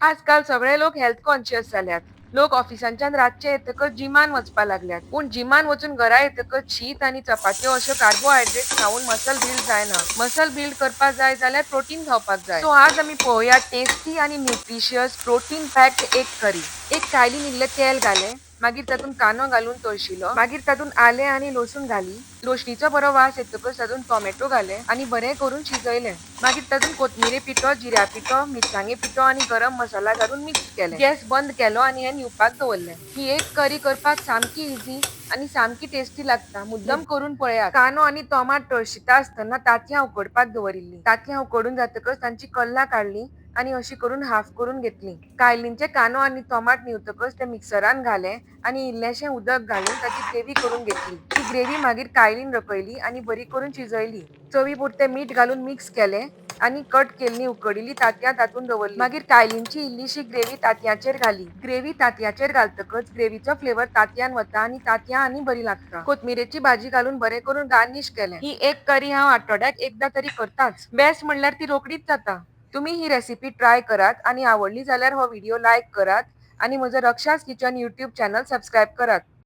आजकाल सगळे लोक हेल्थ कॉन्शियस जाल्यात. लोक ऑफिसांच्यान रातचे येतकच जिमान वचपा लागल्यात. पूण जिमान वचून घरा येतकच शीत आनी चपात्यो अश्यो कार्बोहायड्रेट्स खावन मसल बिल्ड जायना. मसल बिल्ड करपाक जाय जाल्यार प्रोटीन खावपाक जाय. सो आज आमी पळोवया टेस्टी आनी nutritious protein packed egg curry. एक कायलीन इल्ले तेल घाले, मागीर तातूंत कांदो घालून तळशिलो, मागीर तातूंत आले आनी लसूण घाली, लसणीचो बरो वास येतकच तातूंत टोमॅटो घाले आनी बरें करून शिजयले. मागीर तातूंत कोथमिरे पिठो, जिऱ्या पिठो, मिरसांगे पिठो आनी गरम मसाला घालून मिक्स केले. गॅस बंद केलो आनी हे न्हिवपाक दवरले. ही एग करी करपाक सामकी इझी आनी सामकी टेस्टी लागता. मुद्दम करून पळयात. कांदो आनी टोमाट तळशिता आसतना तांतयां उकडपाक दवरिल्लीं. तांतयां उकडून जातकच तांची कल्लां काडलीं आनी अशी करून हाफ करून घेतलीं. कायलींचे कांदो आनी टोमाट न्हिवतकच ते मिक्सरान घाले आनी इल्लेशें उदक घालून ताची ग्रेव्ही करून घेतली. ती ग्रेव्ही मागीर कायलीन रकयली आनी बरी करून शिजयली. चवी पुरते मीठ घालून मिक्स केले आनी कट केल्लीं उकडिल्लीं तांतयां तातूंत दवरलीं. मागीर कायलींची इल्लीशी ग्रेव्ही तांतयांचेर घाली. ग्रेव्ही तांतयांचेर घालतकच ग्रेव्हीचो फ्लेवर तांतयांत वता आनी तांतयां आनी बरी लागता. कोथमिरेची भाजी घालून बरें करून गार्निश केलें. ही एग करी हांव आठवड्याक एकदां तरी करताच. बेस्ट म्हणल्यार ती रोकडीच जाता. तुमी ही रेसिपी ट्राय करात आनी आवडली जाल्यार हो व्हिडिओ लायक करात आनी म्हजो रक्षास किचन यूट्यूब चॅनल सबस्क्रायब करात.